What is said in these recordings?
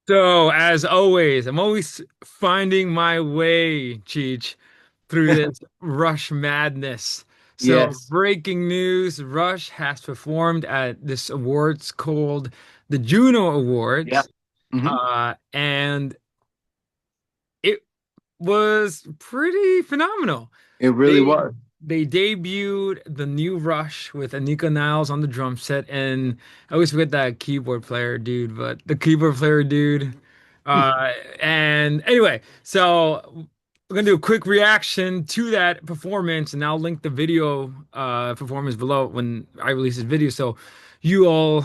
So, as always, I'm always finding my way, Cheech, through this Rush madness. So, Yes. breaking news, Rush has performed at this awards called the Juno Yeah. Awards. Hmm. And it was pretty phenomenal. It really They was. they debuted the new Rush with Anika Niles on the drum set, and I always forget that keyboard player dude, but the keyboard player dude. And anyway, so we're gonna do a quick reaction to that performance, and I'll link the video performance below when I release this video, so you all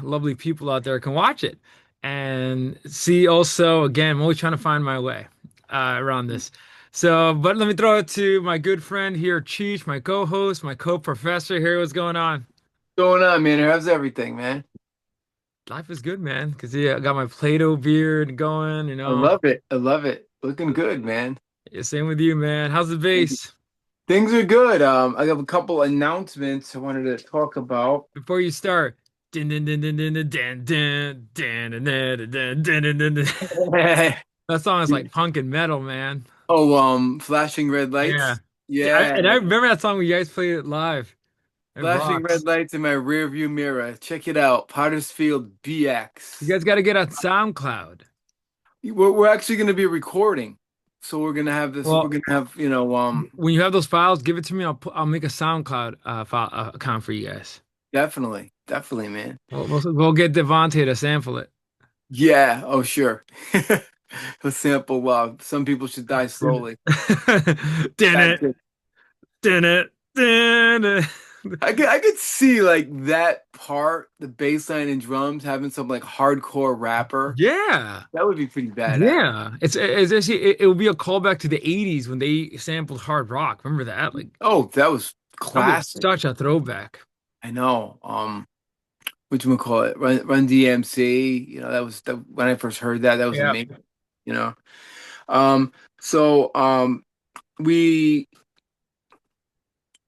lovely people out there can watch it and see. Also, again, I'm always trying to find my way around this. So, but let me throw it to my good friend here, Cheech, my co-host, my co-professor here. What's going on? Going on, man? How's everything, man? Life is good, man. Because yeah, I got my Play-Doh beard going, I love it. I love it. Looking good, man. Yeah, same with you, man. How's the Thank you. bass? Things are good. I have a couple announcements I wanted to talk about. Before you start. Din, din, din, din, din, din, din, din, din, din, din, din, din, din, din, din. That song is like punk and metal, man. Oh, flashing red Yeah. lights. Yeah, Yeah, and I remember that song when you guys played it live. It flashing red rocks. lights in my rear view mirror. Check it out. Pottersfield You BX. guys got to get on SoundCloud. We're actually going to be recording, so we're going to have this. We're Well, going to have when you have those files, give it to me. I'll make a SoundCloud file account for you guys. definitely, definitely, man. We'll get Devontae to sample it. Yeah, oh sure. A sample Some People Should Die Slowly. Din That's it, good. din it, din it. I could see like that part, the bass line and drums having some like hardcore rapper. Yeah, That would be pretty badass. yeah. It's actually it will be a callback to the '80s when they sampled hard rock. Remember that? Like Oh, that was that'll be classic. such a throwback. I know. Whatchamacallit, Run DMC, when I first heard that, that was Yeah. amazing, you know. So we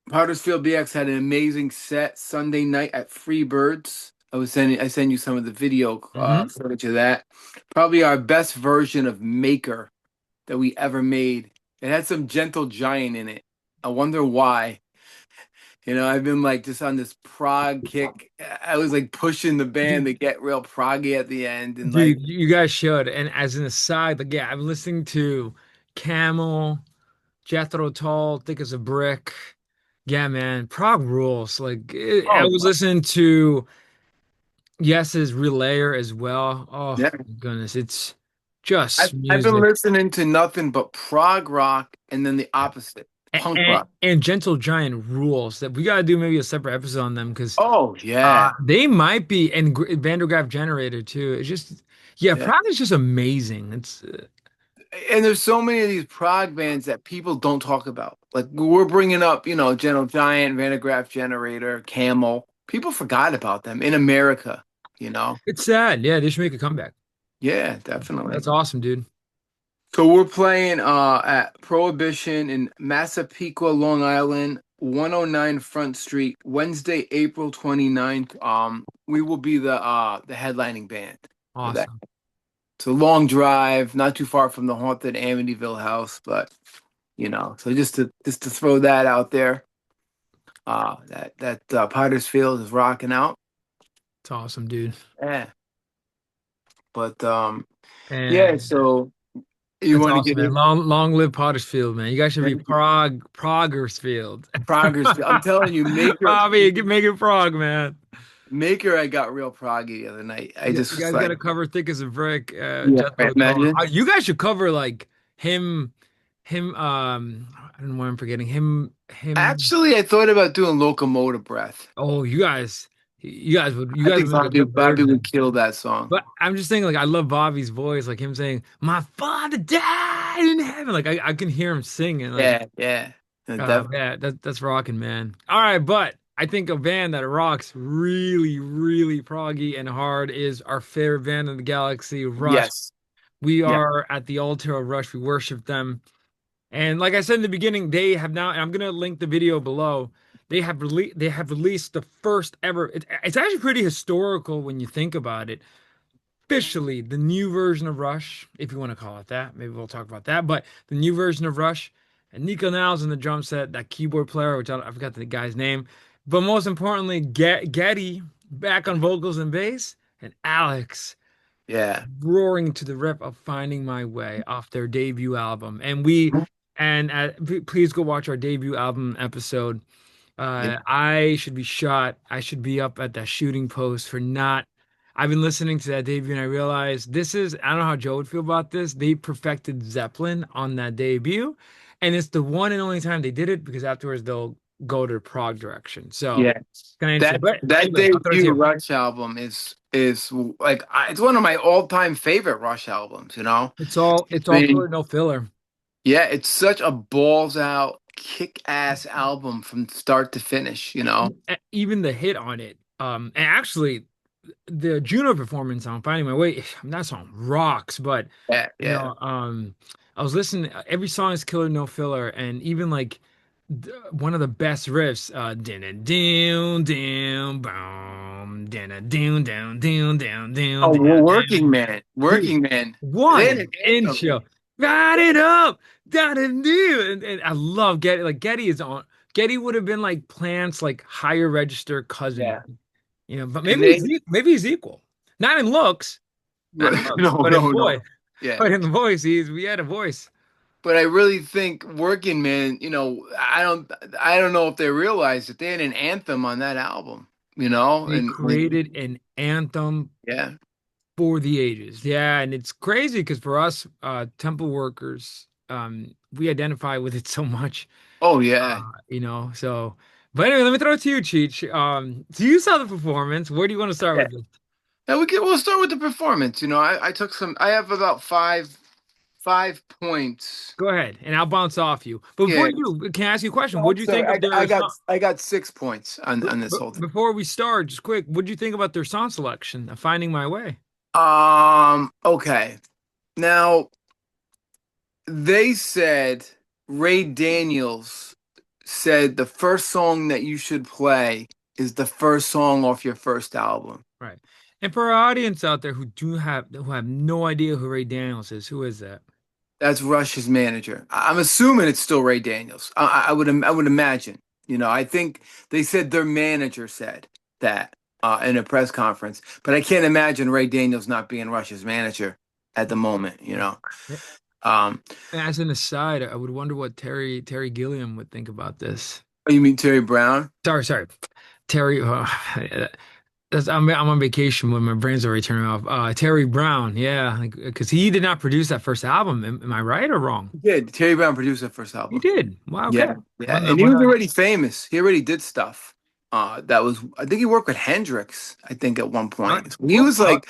Pottersfield BX had an amazing set Sunday night at Freebirds. I sent you some of the video Hmm. footage of that. Probably our best version of Maker that we ever made. It had some Gentle Giant in it. I wonder why. I've been like just on this prog kick. I was like pushing the band to get real proggy at the end, and like, Dude, you guys should. And as an aside, like, yeah, I'm listening to Camel, Jethro Tull, Thick as a Brick. Yeah, man, prog rules. Like, I oh was listening to Yes's Relayer as well. Oh yeah. my goodness, it's I've just I've been music. listening to nothing but prog rock, and then the opposite, punk rock. And Gentle Giant rules. That we gotta do maybe a separate episode on them because Oh yeah, they might be, and Vandergraaf Generator too. It's just, yeah, yeah. prog is just amazing. It's And there's so many of these prog bands that people don't talk about. Like we're bringing up, Gentle Giant, Vandergraaf Generator, Camel. People forgot about them in America, you know? it's sad. Yeah, they should make a comeback. Yeah, definitely. That's awesome, dude. So we're playing at Prohibition in Massapequa, Long Island, 109 Front Street, Wednesday, April 29th. We will be the headlining band for that. Awesome. It's a long drive, not too far from the haunted Amityville house, but so just to throw that out there. That Pottersfield is rocking out. It's awesome, dude. Yeah. But yeah, And so you that's want to awesome, get man. in Long live Pottersfield, man. You guys should be Pragersfield. Progress. I'm telling you, Maker. Bobby, make it Prague, man. Maker, I got real proggy the other night. I just You was guys got like, to cover Thick as a Brick, yeah, Jethro Tull. imagine. You guys should cover like him, I don't know why I'm forgetting him. Actually, I thought about doing locomotive breath. Oh, you I guys think would make a Bobby good Bobby would version. kill that song. But I'm just saying, like, I love Bobby's voice, like him saying, "My father died in heaven." Like, I can hear him singing. Like, Yeah, yeah. Definitely. yeah, that's rocking, man. All right, but I think a band that rocks really, really proggy and hard is our favorite band in the galaxy, Rush. Yes. We Yeah. are at the altar of Rush. We worship them. And like I said in the beginning, they have now, and I'm gonna link the video below. They have released the first ever. It's actually pretty historical when you think about it. officially the new version of Rush, if you want to call it that. Maybe we'll talk about that. But the new version of Rush, and Nico Niles in the drum set, that keyboard player, which I forgot the guy's name. But most importantly, Getty back on vocals and bass, and Alex Yeah. roaring to the rip of Finding My Way off their debut album. Please go watch our debut album episode. Yeah. I should be shot. I should be up at that shooting post for not. I've been listening to that debut and I realized I don't know how Joe would feel about this. They perfected Zeppelin on that debut, and it's the one and only time they did it because afterwards they'll go to prog direction. So, Yeah. kind of interesting. That But that anyway, I'll throw it to debut you. Rush album is like it's one of my all-time favorite Rush albums, you know? It's all The filler, no filler. Yeah, it's such a balls out kick-ass album from start to finish, you know? Even the hit on it. And actually, the Juno performance on Finding My Way, that song rocks, but Yeah, you yeah. know, I was listening, every song is killer, no filler, and even like one of the best riffs, down, down, down, boom, down, down, down, down, down, down, Oh, well, down, Working down. Man. Dude, Working Man. They what had an an anthem. intro. Ride it up, down and do. And I love Getty. Like Getty would have been like Plant's like higher register cousin, Yeah. but And they maybe he's equal. Not in looks, not in looks, no, but in no, voice. no. Yeah. But in the voice, we had a voice. But I really think Working Man, you know, I don't know if they realized that they had an anthem on that album, you know? They And when created an anthem yeah. for the ages. Yeah, and it's crazy because for us, temple workers, we identify with it so much, Oh yeah. so. But anyway, let me throw it to you, Cheech. So you saw the performance. Where do you want to start Yeah. with this? Now we'll start with the performance. You know, I took some I have about five points. Go ahead, and I'll bounce off you. But before Yeah. you do, can I ask you a question? Oh, What I'm do you sorry. think of their song? I got 6 points on this whole thing. Before we start, just quick, what do you think about their song selection, Finding My Way? Okay. Now they said Ray Daniels said the first song that you should play is the first song off your first album. Right. And for our audience out there who have no idea who Ray Daniels is, who is that? That's Rush's manager. I'm assuming it's still Ray Daniels. I would imagine. You know, I think they said their manager said that in a press conference, but I can't imagine Ray Daniels not being Rush's manager at the moment. You know, um, As an aside, I would wonder what Terry Gilliam would think about this. oh, you mean Terry Brown? Sorry, Terry. I'm on vacation when my brain's already turning off. Terry Brown, yeah, because he did not produce that first album. Am I right or wrong? He did. Terry Brown produced the first He album. did. Wow. Okay. Yeah, yeah, Well, no, and he well, was no. already famous. He already did stuff. That was I think he worked with Hendrix. I think at one All right. point he Well, was like,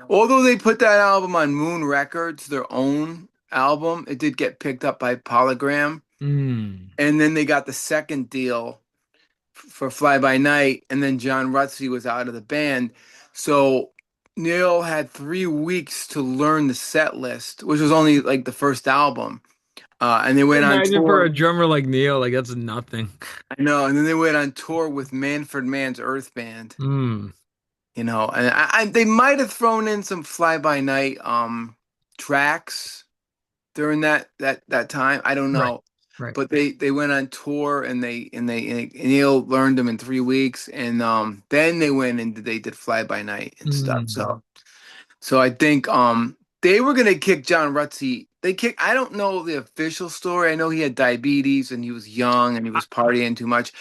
although they put that album on Moon Records, their own album, it did get picked up by Polygram, mm, and then they got the second deal for Fly By Night, and then John Rutsey was out of the band, so Neil had 3 weeks to learn the set list, which was only like the first album, and they went on imagine for a tour. drummer like Neil, like that's nothing. I know, and then they went on tour with Manfred Mann's Earth Band. Mm, You know, and they might have thrown in some Fly By Night tracks during that time. I don't right. know, Right. but they went on tour and Neil learned them in 3 weeks, and then they went and they did Fly By Night and stuff. Mm. So I think they were gonna kick John Rutsey. I don't know the official story. I know he had diabetes and he was young and he was partying too much,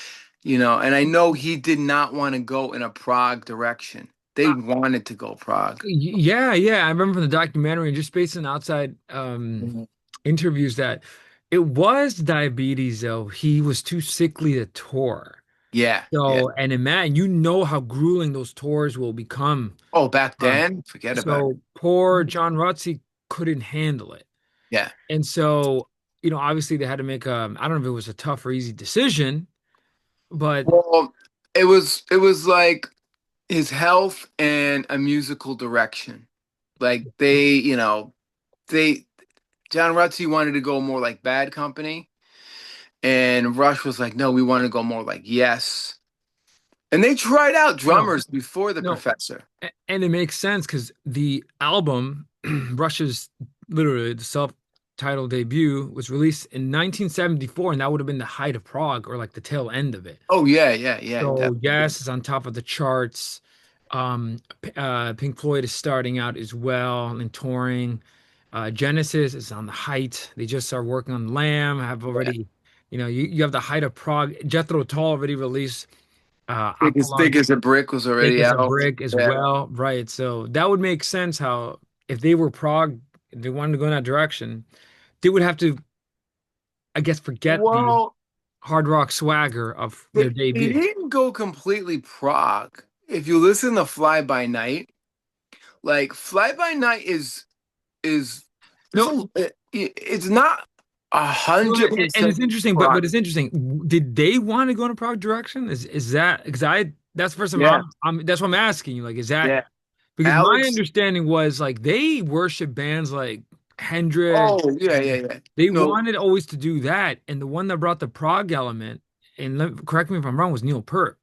you know, and I know he did not want to go in a prog direction. They wanted to go prog. Yeah, yeah. I remember from the documentary and just based on outside Mhm. interviews that it was diabetes, though. He was too sickly to tour. Yeah, yeah. So, and imagine, how grueling those tours will become. Oh, back Um, then, forget about it. so poor John Rutsey couldn't handle it. Yeah. And so, obviously they had to make I don't know if it was a tough or easy decision, but Well, it was like his health and a musical direction. Like they John Rutsey wanted to go more like Bad Company, and Rush was like, no, we want to go more like Yes. And they tried out No, drummers before the no, Professor. and it makes sense because the album, Rush's literally the self-titled debut, was released in 1974, and that would have been the height of prog or like the tail end of it. Oh yeah, yeah, yeah, So definitely. yes, it's on top of the charts. Pink Floyd is starting out as well and touring. Genesis is on the height. They just started working on Lamb. Have Yeah. already, you have the height of prog. Jethro Tull already released Thick Aqualung, as a brick was Thick already as a out. Brick as Yeah. well, right? So that would make sense how if they were prog, if they wanted to go in that direction, they would have to, I guess, forget the Well, hard rock swagger of their they debut. didn't go completely prog. If you listen to Fly By Night, like Fly By Night is it's No, a it's not a well, hundred and percent it's interesting, but prog. it's interesting. Did they want to go in a prog direction? Is that because I that's the first time Yeah, I'm that's what I'm asking you. Like, is that yeah. because my Alex. understanding was like they worship bands like Hendrix Oh, yeah, yeah, and yeah. they No, wanted always to do that. And the one that brought the prog element, and correct me if I'm wrong, was Neil Peart.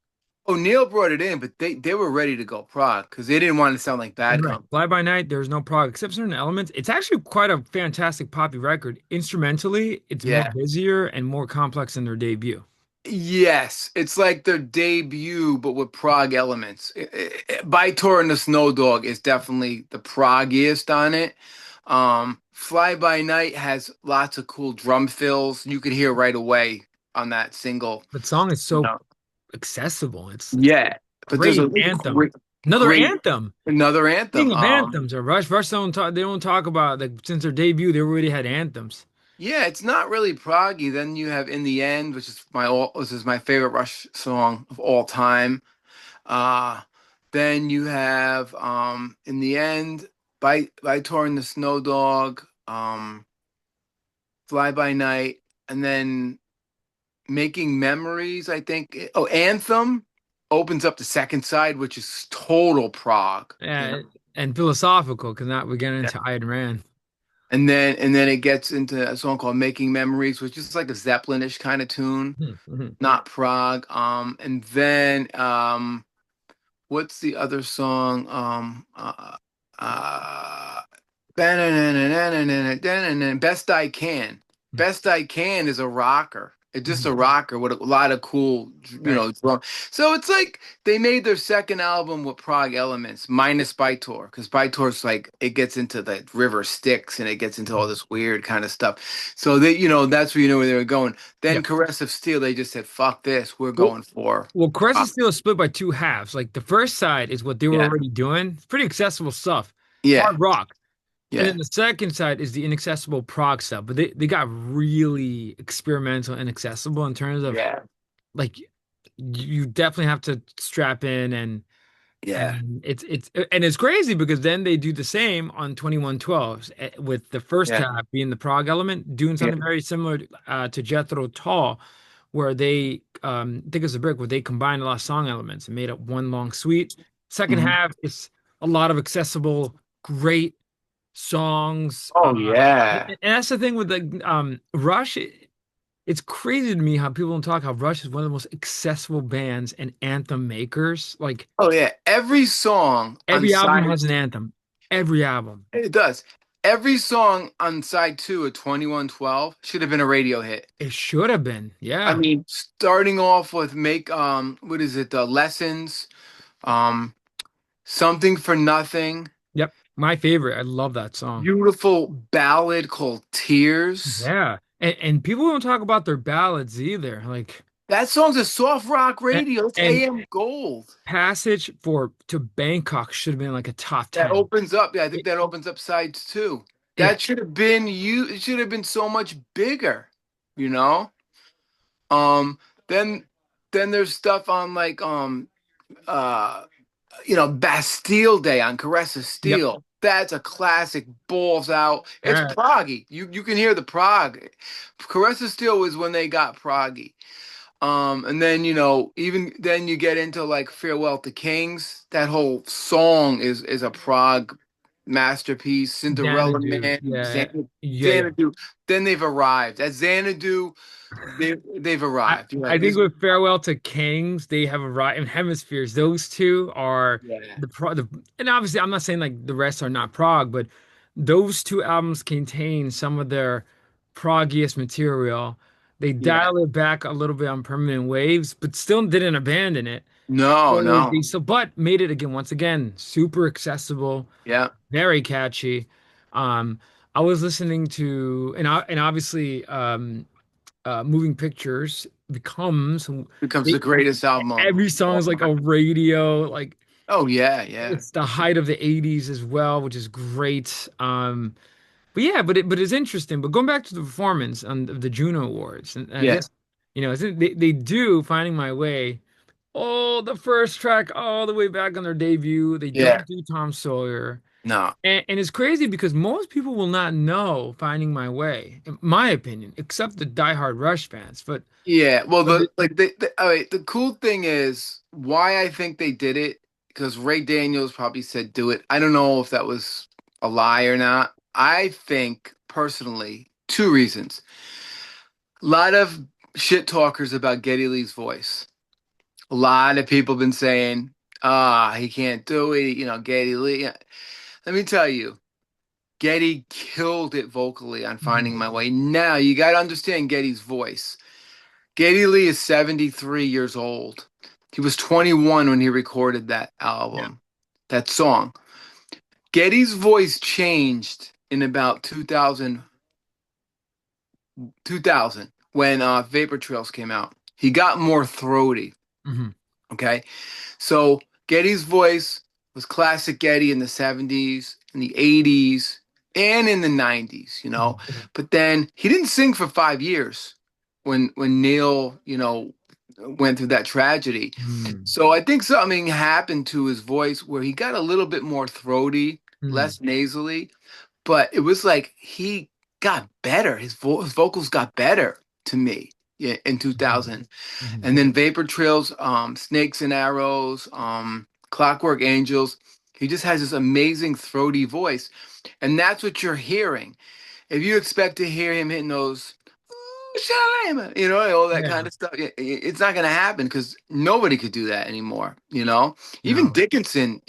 O'Neill brought it in, but they were ready to go prog because they didn't want to sound like Bad Right. Company. Fly By Night, there's no prog except certain elements. It's actually quite a fantastic poppy record. Instrumentally, it's more Yeah. busier and more complex than their debut. Yes, it's like their debut, but with prog elements. By and the Snow Dog is definitely the proggiest on it. Fly By Night has lots of cool drum fills. You could hear right away on that single. That song is so No. accessible. It's Yeah, but there's a great anthem. great, Another great anthem. another Speaking anthem. of anthems, Rush don't talk. They don't talk about like since their debut. They already had anthems. Yeah, it's not really proggy. Then you have In the End, which is my favorite Rush song of all time. Uh, then you have In the End, by Torn the Snow Dog, Fly By Night, and then Making Memories, I think. Oh, Anthem opens up the second side, which is total prog, you know. Yeah, and philosophical because not we get Yeah. into Ayn Rand. And then it gets into a song called Making Memories, which is like a Zeppelinish kind of tune, Mhm. not prog. And then what's the other song? Uh, Best I Can. Best I Can is a rocker. It's just Mhm. a rocker with a lot of cool, Right. drum. So it's like they made their second album with prog elements, minus Bytor, because Bytor's like it gets into the River Styx and it gets into all this weird kind of stuff. So that's where you know where they were going. Yeah. Then Caress of Steel, they just said, "Fuck this, we're Well, going for." well, Crest Uh, is still split by two halves. Like the first side is what they were yeah, already doing. It's pretty accessible stuff, yeah, hard rock. And then yeah, the second side is the inaccessible prog stuff. But they got really experimental and accessible in terms of yeah, like you definitely have to strap in yeah, and it's crazy because then they do the same on 2112s with the first yeah, half being the prog element, doing yeah. something very similar to Jethro Tull, where they think it's a brick where they combined a lot of song elements and made up one long suite. Second Mhm. half is a lot of accessible, great songs. Oh And yeah. that's the thing with the Rush. It's crazy to me how people don't talk how Rush is one of the most accessible bands and anthem makers. Like Oh yeah. Every song on every album side has an anthem. Every album. it does. Every song on side two of 2112 should have been a radio hit. It should have been. I Yeah. mean, starting off with make what is it, Lessons, um, Something for Nothing, Yep. My favorite. I love that song. beautiful ballad called Tears. Yeah. And people don't talk about their ballads either. Like That song's a soft rock and, radio. It's and AM gold. Passage for to Bangkok should have been like a top That 10. opens up. Yeah, I think It- that opens up sides too. yeah. That should have been you. It should have been so much bigger, you know. Um, then then there's stuff on like uh Bastille Day on Caress of Yep. Steel. That's a classic, balls out. It's Yeah. proggy. You can hear the prog. Caress of Steel was when they got proggy. And then even then you get into like Farewell to Kings. That whole song is a prog masterpiece, Cinderella Xanadu. Man, Yeah. Yeah, yeah. Xanadu. Then they've arrived. At Xanadu, they've I arrived. You're like, I think this. with Farewell to Kings, they have a right in hemispheres. Those two are Yeah. and obviously I'm not saying like the rest are not prog, but those two albums contain some of their proggiest material. They Yeah. dial it back a little bit on Permanent Waves, but still didn't abandon it. No, They no. so but made it again once again super accessible, Yeah. very catchy. Um, I was listening to and obviously Moving Pictures becomes Becomes they, the greatest album of every song all is like a time. radio, like Oh yeah, yeah. it's the height of the 80s as well, which is great. But yeah, but it's interesting. But going back to the performance on the Juno Awards, and I Yeah. guess they do Finding My Way. Oh, the first track all the way back on their debut. They Yeah. don't do Tom Sawyer. No. And it's crazy because most people will not know Finding My Way, in my opinion, except the diehard Rush fans. Yeah, well, But the like the all right, the cool thing is why I think they did it because Ray Daniels probably said do it. I don't know if that was a lie or not. I think personally, two reasons. A lot of shit talkers about Geddy Lee's voice. A lot of people been saying, he can't do it, Geddy Lee. Let me tell you, Geddy killed it vocally on Mhm. Finding My Way. Now you got to understand Geddy's voice. Geddy Lee is 73 years old. He was 21 when he recorded that Yeah. album, that song. Geddy's voice changed in about 2000 when Vapor Trails came out. He got more throaty, Hmm. okay? So Geddy's voice was classic Geddy in the 70s, in the 80s, and in the 90s, But then he didn't sing for 5 years when Neil, went through that tragedy. Mm. So I think something happened to his voice where he got a little bit more throaty, Mm. less nasally, but it was like he got better. His vocals got better to me, yeah, in Mhm. 2000. Mhm. And then Vapor Trails, Snakes and Arrows, Clockwork Angels. He just has this amazing throaty voice. And that's what you're hearing. If you expect to hear him hitting those, "Ooh, Shalama," all that Yeah. kind of stuff, it's not going to happen because nobody could do that anymore. No. Even Dickinson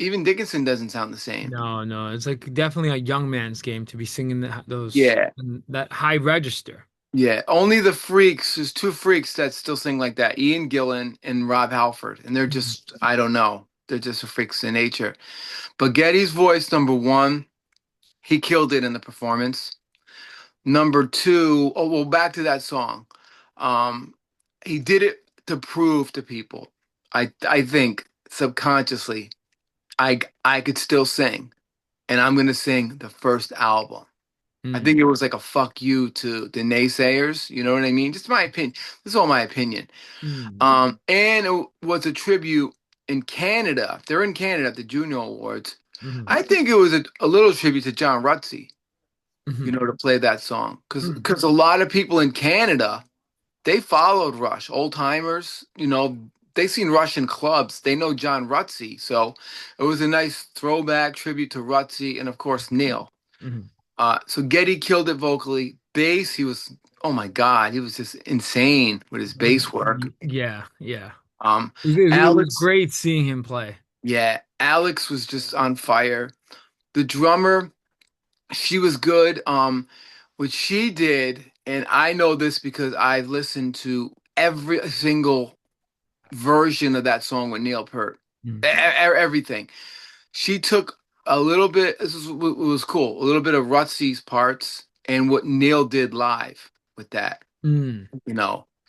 doesn't sound the same. No, no. It's like definitely a young man's game to be singing Yeah. that high register. Yeah, only the freaks. There's two freaks that still sing like that, Ian Gillan and Rob Halford, and they're Mhm. just, I don't know, they're just freaks in nature. But Getty's voice, number one, he killed it in the performance. Number two, oh well, back to that song. Um, he did it to prove to people. I think subconsciously, I could still sing, and I'm gonna sing the first album. I Mm. think it was like a fuck you to the naysayers. You know what I mean? Just my opinion. This is all my opinion. Mm. And it was a tribute in Canada. They're in Canada at the Juno Awards. Mhm. I think it was a little tribute to John Rutsey, Mhm. to play that song. Because Mm. a lot of people in Canada, they followed Rush, old timers, they seen Rush in clubs. They know John Rutsey. So it was a nice throwback tribute to Rutsey and, of course, Neil. Mhm. So Getty killed it vocally. Bass, oh my God, he was just insane with his bass work. Yeah, yeah. Um, It was Alex, great seeing him play. yeah, Alex was just on fire. The drummer, she was good. What she did, and I know this because I've listened to every single version of that song with Neil Peart, Mm. everything. She took a little bit. This is what was cool. A little bit of Rutsey's parts and what Neil did live with that. Mm.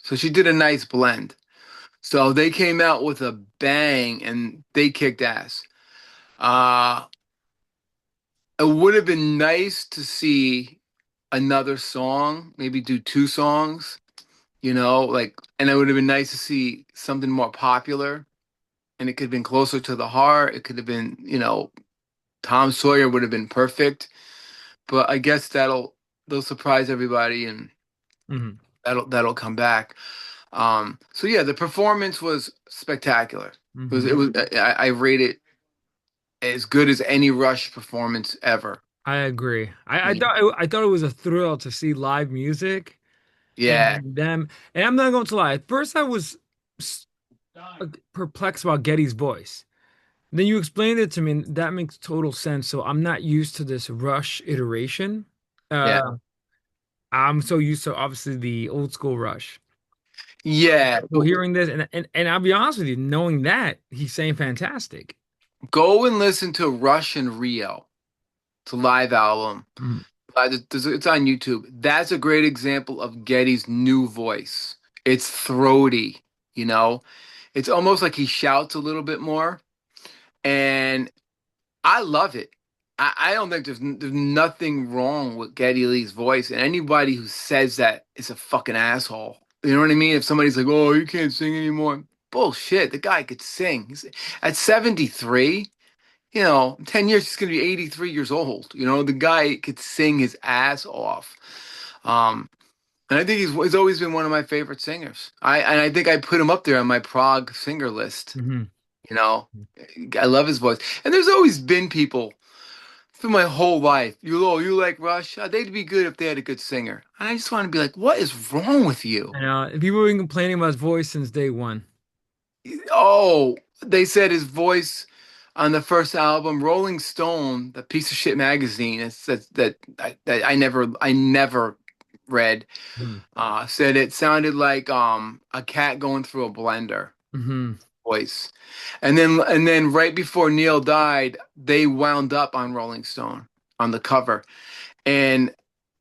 So she did a nice blend. So they came out with a bang and they kicked ass. Uh, it would have been nice to see another song, maybe do two songs, and it would have been nice to see something more popular and it could have been closer to the heart. It could have been, Tom Sawyer would have been perfect, but I guess they'll surprise everybody and Mhm. that'll come back. So yeah, the performance was spectacular. It was Mhm. it was I rate it as good as any Rush performance ever. I agree. I Yeah. I thought it was a thrill to see live music Yeah. and them. And I'm not going to lie. At first, I was s- perplexed about Getty's voice. Then you explained it to me, and that makes total sense. So I'm not used to this Rush iteration. Yeah. I'm so used to obviously the old school Rush. Yeah. So hearing this, and I'll be honest with you, knowing that he's saying fantastic. Go and listen to Rush and Rio. It's a live album. Mm, It's on YouTube. That's a great example of Getty's new voice. It's throaty, you know? It's almost like he shouts a little bit more. And I love it. I don't think there's nothing wrong with Geddy Lee's voice. And anybody who says that is a fucking asshole. You know what I mean? If somebody's like, oh, you can't sing anymore. Bullshit. The guy could sing. At 73. 10 years, he's going to be 83 years old. The guy could sing his ass off. Um, and I think he's always been one of my favorite singers. I think I put him up there on my Prague singer list. mhm. You know, I love his voice. And there's always been people through my whole life. You like Rush? They'd be good if they had a good singer. And I just want to be like, what is wrong with you? And people have been complaining about his voice since day one. Oh, they said his voice on the first album, Rolling Stone, the piece of shit magazine, that I never read, Mm-hmm. said it sounded like a cat going through a blender Hmm. voice. And then right before Neil died, they wound up on Rolling Stone on the cover. And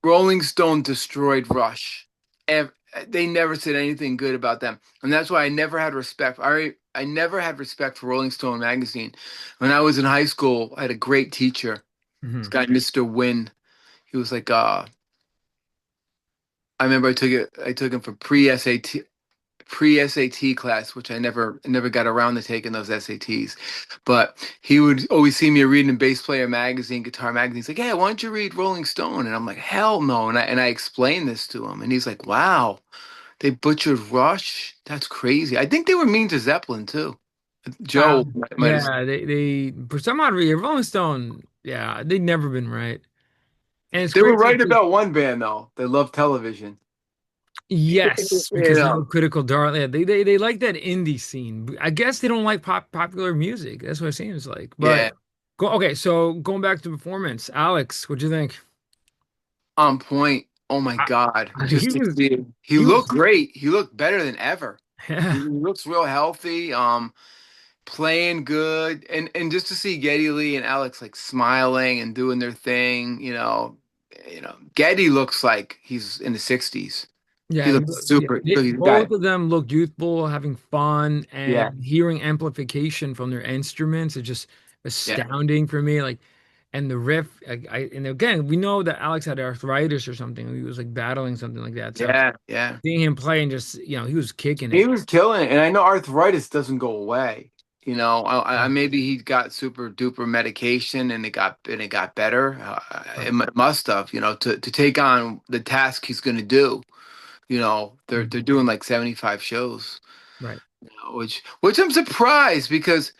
Rolling Stone destroyed Rush. Ev- They never said anything good about them, and that's why I never had respect. I never had respect for Rolling Stone magazine. When I was in high school, I had a great teacher. This Hmm. guy, Mr. Wynn. He was like, I remember I took him for pre-SAT class, which I never got around to taking those SATs. But he would always see me reading a bass player magazine, guitar magazine. He's like, "Hey, why don't you read Rolling Stone?" And I'm like, "Hell no!" And I explained this to him, and he's like, "Wow, they butchered Rush. That's crazy." I think they were mean to Zeppelin too. Joe might have. Yeah, they for some odd reason, Rolling Stone, yeah, they've never been right. And it's They were crazy right 'cause- about one band though. They love television. yes, You because how know. critical darling, yeah, they like that indie scene. I guess they don't like popular music. That's what it seems like. But Yeah. okay, so going back to performance, Alex, what'd you think? On point. Oh my I, God. he Just to was see him. He he looked was great. He looked better than ever. He yeah. looks real healthy. Playing good. And just to see Geddy Lee and Alex like smiling and doing their thing, Geddy looks like he's in the 60s. He Yeah, looks super. He's both got of them look youthful, having fun, yeah, and hearing amplification from their instruments is just yeah, astounding for me. Like, and the riff, and again, we know that Alex had arthritis or something. He was like battling something like that. So yeah, yeah. seeing him play and just, he was kicking He it. was killing it. And I know arthritis doesn't go away. Maybe he got super duper medication and it got better. Right. It must have, to take on the task he's going to do. They're Mhm. doing like 75 shows, Right. which I'm surprised because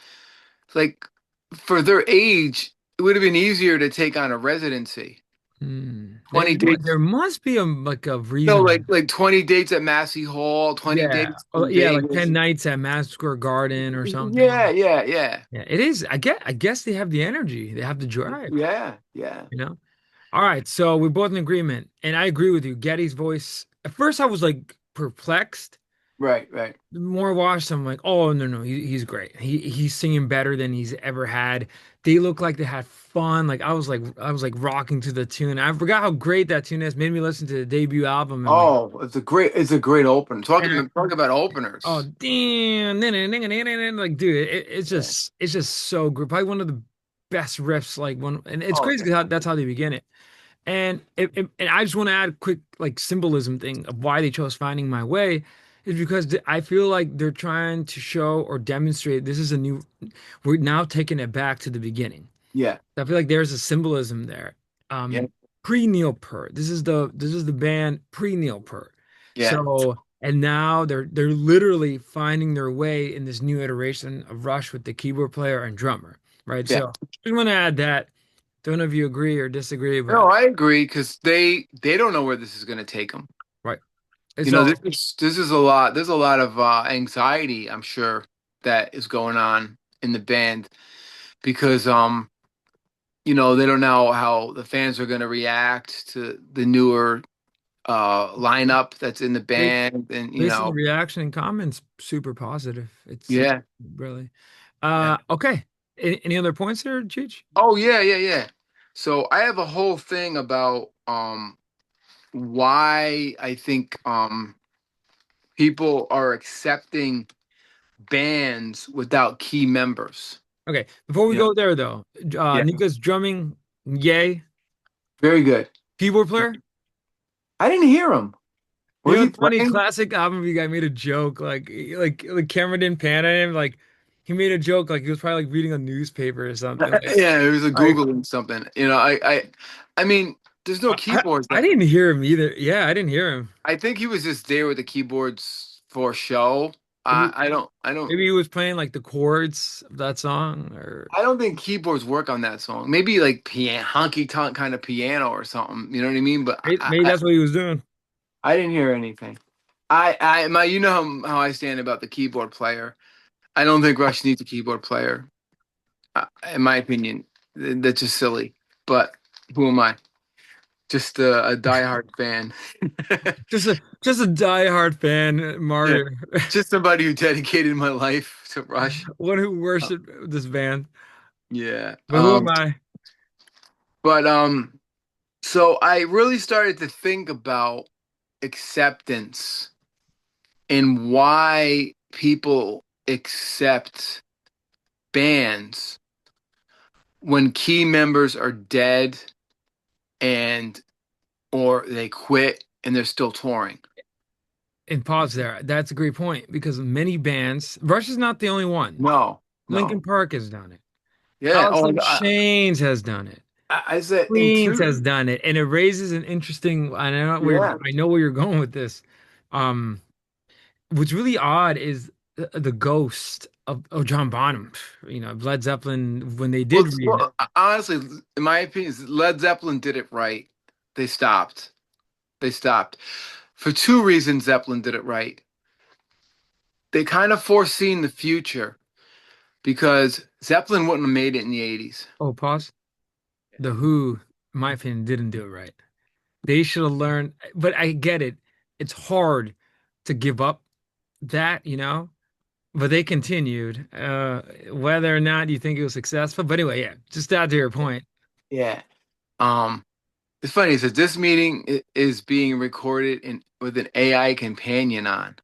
like for their age, it would have been easier to take on a residency. Hmm. 20 dates, There must be a like reason. 20 dates at Massey Hall, 20 Yeah. dates Oh, in yeah, like Vegas. 10 nights at Madison Square Garden or Yeah, something. yeah, yeah. Yeah, it is. I guess they have the energy. They have the drive, Yeah, yeah. you know? All right, so we're both in agreement, and I agree with you. Getty's voice. At first, I was like perplexed. Right, right. The more I watched, I'm like, oh no, he's great. He's singing better than he's ever had. They look like they had fun. Like I was like rocking to the tune. I forgot how great that tune is. Made me listen to the debut album and like, Oh, it's a great opener. and Talk about oh openers. damn, like dude, it's Yeah. just so good. Probably one of the best riffs. Like one, and it's Oh, crazy yeah. 'cause that's how they begin it. And I just want to add a quick like symbolism thing of why they chose Finding My Way is because I feel like they're trying to show or demonstrate this is a new, we're now taking it back to the beginning. Yeah, I feel like there's a symbolism there. yeah, Pre-Neil Peart. This is the band pre-Neil Peart. yeah. So and now they're literally finding their way in this new iteration of Rush with the keyboard player and drummer. right? Yeah. So just want to add that. Don't know if you agree or disagree, No, but I agree because they don't know where this is going to take them. right. It's You know, all this is a lot. There's a lot of anxiety, I'm sure, that is going on in the band because they don't know how the fans are going to react to the newer lineup that's in the ba- band, and basically reaction and comments super positive. It's yeah. really Yeah. okay. Any other points there, Cheech? Oh yeah, yeah, yeah. So I have a whole thing about why I think people are accepting bands without key members. Okay, before we Yeah. go there though, Yeah. Nika's drumming, yay. Very good. Keyboard player? I didn't hear him. You Was know, he it's funny, playing? classic album review guy made a joke, like the camera didn't pan at him, like he made a joke like he was probably like reading a newspaper or something. Yeah, it was a Like Googling something. I mean, there's no I, I keyboards I that. didn't hear him either. Yeah, I didn't hear him. I think he was just there with the keyboards for show. Maybe I don't, maybe he was playing like the chords of that song or I don't think keyboards work on that song. Maybe like piano, honky tonk kind of piano or something. You know what I mean? But maybe that's what he was doing. I didn't hear anything. You know how I stand about the keyboard player. I don't think Rush needs a keyboard player. In my opinion, that's just silly. But who am I? Just a diehard fan. Just a diehard fan, Yeah, martyr, just somebody who dedicated my life to Rush. one who Uh, worshiped this band. yeah. But who am I? But so I really started to think about acceptance and why people accept bands when key members are dead and or they quit and they're still touring. And pause there. That's a great point because many bands, Rush is not the only one. No, Linkin no. Park has done it. Yeah. Alice Oh, in Chains has done it. I said in Queens two. has done it, and it raises an interesting. Yeah. I know where you're going with this. Um, what's really odd is the ghost of John Bonham. You know, Led Zeppelin when they did reunite. Well, honestly, in my opinion, Led Zeppelin did it right. They stopped. They stopped. For two reasons, Zeppelin did it right. They kind of foreseen the future because Zeppelin wouldn't have made it in the 80s. Oh, pause. The Who, in my opinion, didn't do it right. They should have learned, but I get it. It's hard to give up that, but they continued. Whether or not you think it was successful, but anyway, yeah, just out to your point. Yeah. Um, it's funny. It says this meeting is being recorded with an AI companion on.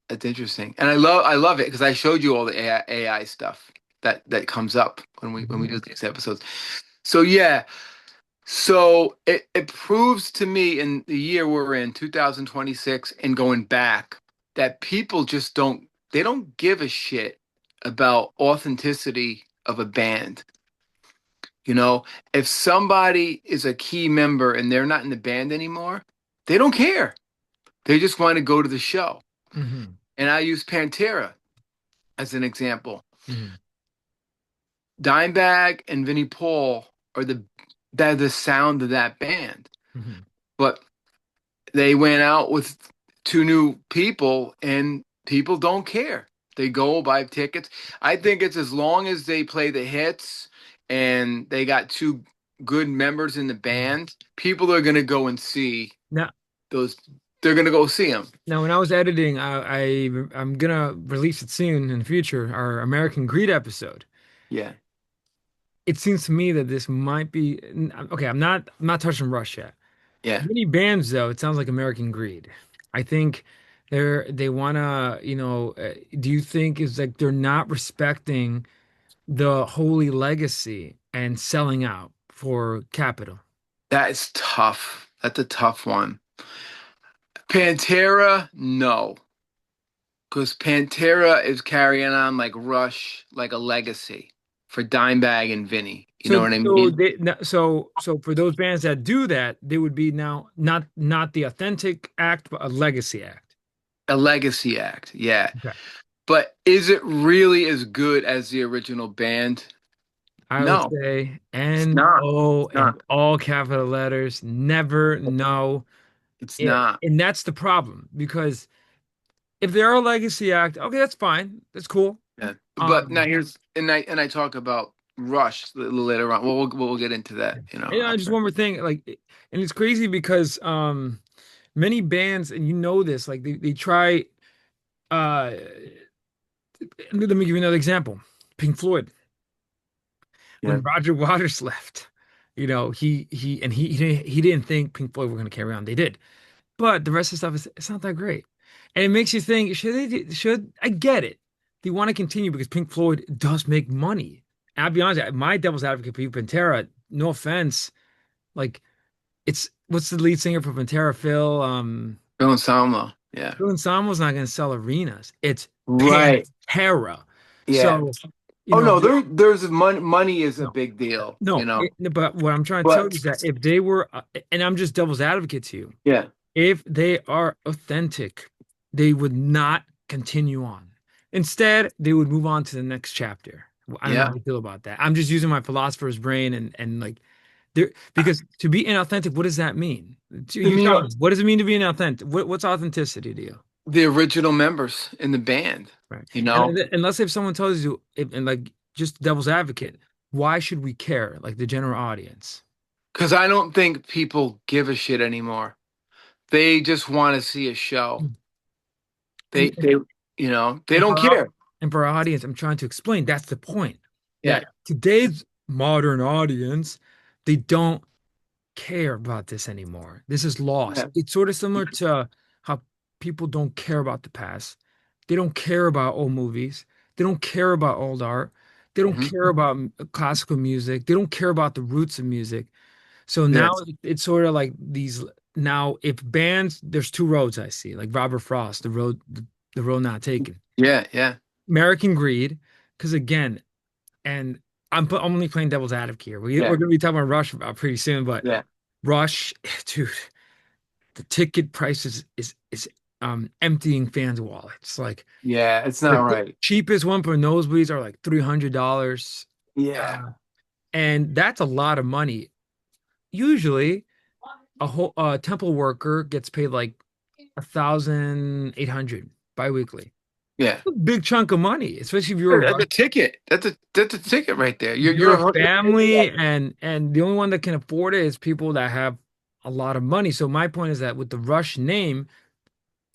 That's interesting, and I love it because I showed you all the AI stuff that comes up when we do these episodes. So yeah, so it proves to me in the year we're in, 2026, and going back, that people just don't give a shit about authenticity of a band. You know, if somebody is a key member and they're not in the band anymore, they don't care. They just want to go to the show. Hmm. And I use Pantera as an example. Hmm. Dimebag and Vinnie Paul are they're the sound of that band. Hmm. But they went out with two new people and people don't care. They go buy tickets. I think it's as long as they play the hits and they got two good members in the band, people are going to go and see Now, those. They're going to go see them. now, when I was editing, I'm gonna release it soon in the future, our American Greed episode. Yeah. It seems to me that this might be okay. I'm not touching Rush yet. Yeah. Many bands, though, it sounds like American Greed. I think they wanna, do you think is like they're not respecting the holy legacy and selling out for capital? That's tough. That's a tough one. Pantera, no. Because Pantera is carrying on like Rush, like a legacy for Dimebag and Vinny. You know So what I so mean? they no, so for those bands that do that, they would be now not the authentic act, but a legacy act. A legacy act. Yeah. Okay. But is it really as good as the original band? I would No, say it's not. N-O It's and not. all capital letters. Never know. It's Yeah, not. and that's the problem because if they're a legacy act, okay, that's fine. That's cool. Yeah. But now Um, here's and I talk about Rush a little later on. We'll get into that, you know, just after. one more thing, and it's crazy because many bands, and you know this, like they try. Uh, Let me give you another example. Pink Floyd. Yeah. When Roger Waters left, he didn't think Pink Floyd were going to carry on. They did, but the rest of the stuff is it's not that great, and it makes you think should I get it? They want to continue because Pink Floyd does make money. And I'll be honest, my devil's advocate for you, Pantera. No offense, like it's what's the lead singer for Pantera, Phil? Bill Anselmo. Yeah. Phil Anselmo's not going to sell arenas. It's Right. Pantera, Yeah. so you Oh know. no, there's money is a No, big deal, you no, know. but what I'm trying to tell you But is that if they were, and I'm just devil's advocate to you, yeah. if they are authentic, they would not continue on. Instead, they would move on to the next chapter. I don't know how Yeah. you feel about that. I'm just using my philosopher's brain and like there because to be inauthentic, what does that mean? I You mean, tell me, what does it mean to be inauthentic? What's authenticity to you? the original members in the band, Right. you And know, unless if someone tells you, and like just devil's advocate, why should we care? Like the general audience. because I don't think people give a shit anymore. They just want to see a show. And, They, they and don't for our care. and for our audience, I'm trying to explain that's the point. Yeah. That today's modern audience, they don't care about this anymore. This is lost. Yeah. It's sort of similar to how people don't care about the past. They don't care about old movies. They don't care about old art. They don't Hmm. care about classical music. They don't care about the roots of music. So Yeah. now it's sort of like these now if bands there's two roads I see, like Robert Frost, the road not taken. Yeah. Yeah. American Greed, because again, and I'm only playing devil's advocate here. We're Yeah. gonna be talking about Rush about pretty soon, but Yeah. Rush, dude, the ticket price is emptying fans' wallets. Yeah. It's Like not the right. cheapest one for nosebleeds are like $300. Yeah. Uh, and that's a lot of money. Usually a whole temple worker gets paid like 1,800 biweekly. Yeah. A big chunk of money, especially if you're a That's a ticket. That's a ticket right there. if You're you're a you're family and the only one that can afford it is people that have a lot of money. So my point is that with the Rush name,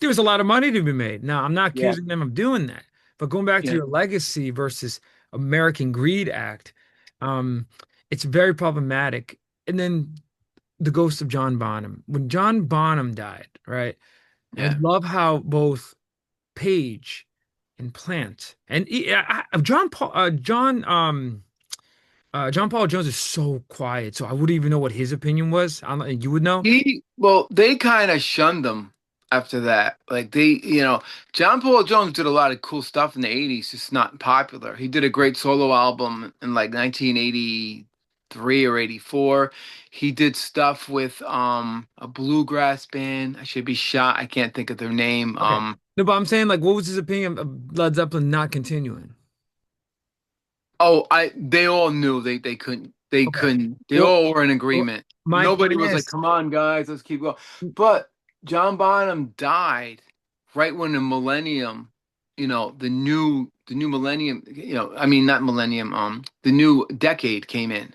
there's a lot of money to be made. Now, I'm not yeah. accusing them of doing that, but going back to Yeah. your legacy versus American Greed Act, um, it's very problematic. And then the ghost of John Bonham. When John Bonham died, right? I Yeah. love how both Page and Plant and John Paul Jones is so quiet, so I wouldn't even know what his opinion was. You would know. They kind of shunned him after that. Like John Paul Jones did a lot of cool stuff in the 80s, just not popular. He did a great solo album in like 1983 or 84. He did stuff with a bluegrass band. I should be shot. I can't think of their name. Okay. No, but I'm saying like, what was his opinion of Led Zeppelin not continuing? Oh, I they all knew they couldn't they Okay. couldn't they Well, all were in well, agreement. my Nobody point was like, is, "Come on, guys, let's keep going." But John Bonham died right when the millennium, the new millennium, I mean not millennium, the new decade came in.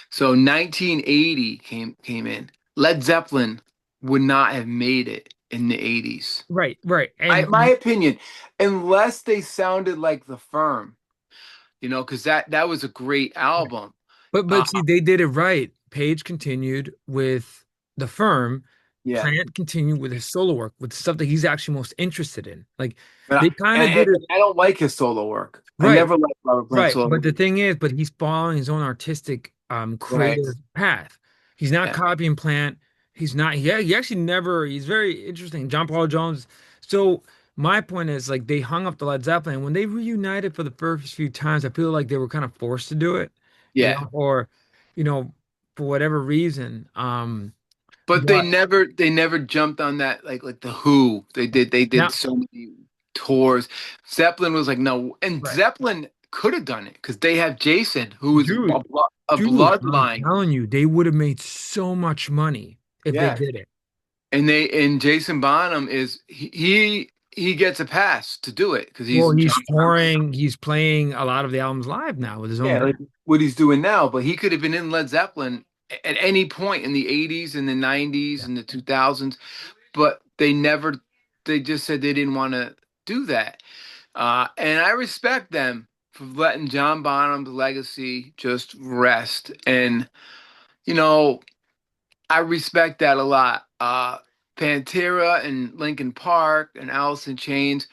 So 1980 came in. Led Zeppelin would not have made it in the 80s. right, right, My opinion, unless they sounded like The Firm, because that was a great right. album. Uh, But see, they did it right. Page continued with the firm. yeah, Plant continued with his solo work, with the stuff that he's actually most interested in. Like but they kind of did and it I don't like his solo work. I right. never liked Robert Plant's Right. solo But work. the thing is, but he's following his own artistic, Right. creative path. He's not Yeah. copying Plant. He's not, he actually never, he's very interesting. John Paul Jones. So my point is like they hung up the Led Zeppelin. When they reunited for the first few times, I feel like they were kind of forced to do it, Yeah. or, you know, for whatever reason. But they But never they never jumped on that like the Who. They did now, so many tours. Zeppelin was like, no, and Right. Zeppelin could have done it because they have Jason, who is Dude, a dude, I'm bloodline. telling you, they would have made so much money if they Yeah, did it. and Jason Bonham is he gets a pass to do it because Well, he's John he's Bonham. touring, he's playing a lot of the albums live now with his own Yeah, band. like what he's doing now, but he could have been in Led Zeppelin at any point in the 80s and the 90s Yeah. and the 2000s, but they never, they just said they didn't want to do that. And I respect them for letting John Bonham's legacy just rest. And, you know, I respect that a lot. Pantera and Linkin Park and Alice in Chains,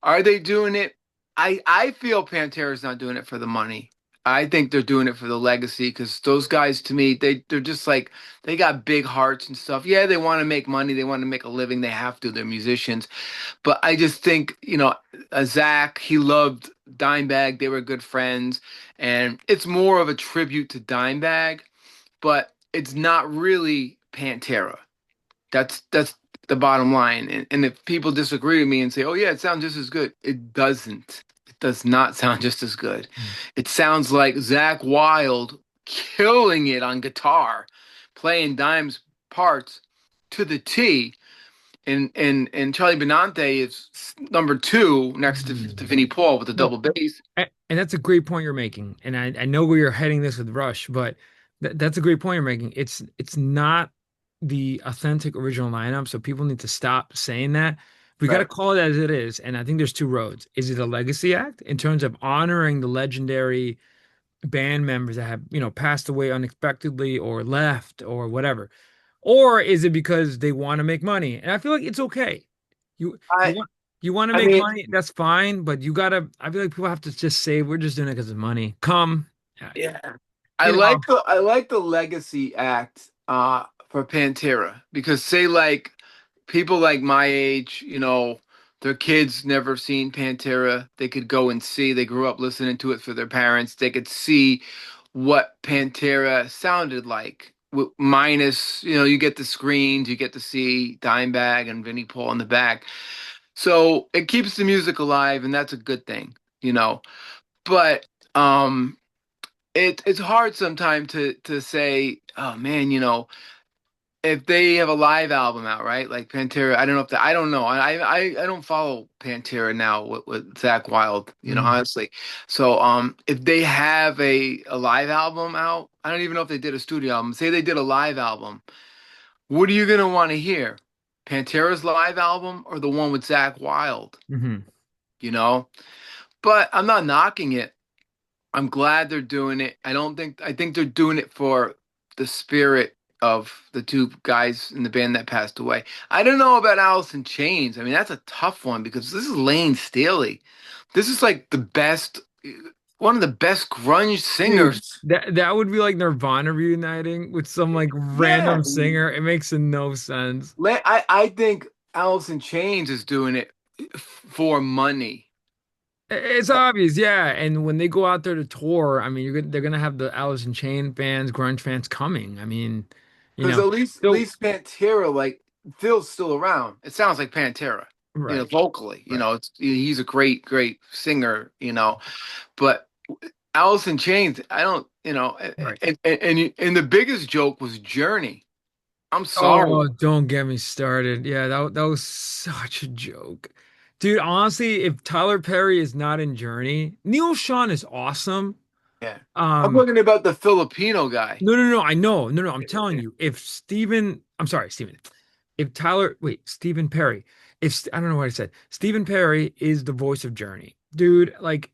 are they doing it? I feel Pantera's not doing it for the money. I think they're doing it for the legacy because those guys to me they're just like they got big hearts and stuff. Yeah, they want to make money, they want to make a living, they have to. They're musicians, but I just think Zach he loved Dimebag. They were good friends, and it's more of a tribute to Dimebag, but it's not really Pantera. That's the bottom line. And if people disagree with me and say, "Oh yeah, it sounds just as good," it doesn't. It does not sound just as good. Mm. It sounds like Zach Wild killing it on guitar, playing Dime's parts to the T. And Charlie Benante is number two next to Mm. Vinnie Paul with the No, double bass. and that's a great point you're making. And I know where you're heading this with Rush, but that's a great point you're making. It's not the authentic original lineup, so people need to stop saying that. We got to Right. call it as it is, and I think there's two roads. Is it a legacy act in terms of honoring the legendary band members that have, passed away unexpectedly or left or whatever? Or is it because they want to make money? And I feel like it's okay. You you I want you want to I make mean, money, that's fine, but you gotta I feel like people have to just say we're just doing it because of money. Come, yeah. you know, I like the legacy act for Pantera because say like people like my age, their kids never seen Pantera, they could go and see, they grew up listening to it for their parents, they could see what Pantera sounded like. Minus, you get the screens, you get to see Dimebag and Vinnie Paul in the back. So it keeps the music alive, and that's a good thing, you know. But it's hard sometimes to say, oh man, if they have a live album out, right? Like Pantera, I don't know if I don't know. I don't follow Pantera now with Zach Wild, mm, honestly. So if they have a live album out, I don't even know if they did a studio album. Say they did a live album, what are you gonna want to hear? Pantera's live album or the one with Zach Wild, mhm. you know? But I'm not knocking it. I'm glad they're doing it. I think they're doing it for the spirit of the two guys in the band that passed away. I don't know about Alice in Chains. I mean, that's a tough one because this is Lane Staley. This is like one of the best grunge Dude, singers. that would be like Nirvana reuniting with some like Yeah. random singer. It makes no sense. I think Alice in Chains is doing it for money. It's obvious, yeah. And when they go out there to tour, I mean, they're gonna have the Alice in Chain fans, grunge fans coming. I mean, you Because know, at so least Pantera, like Phil's still around. It sounds like Pantera, right, vocally. right, He's a great, great singer. But Alice in Chains, I don't, right. and the biggest joke was Journey. I'm sorry. Oh, don't get me started. Yeah, that was such a joke. Dude, honestly, if Tyler Perry is not in Journey, Neil Sean is awesome. Yeah, I'm Um, talking about the Filipino guy. no, no, no, I know. No, no, I'm telling you, if I'm sorry, Steven, if Tyler, wait, Stephen Perry, I don't know what I said. Stephen Perry is the voice of Journey. Dude, like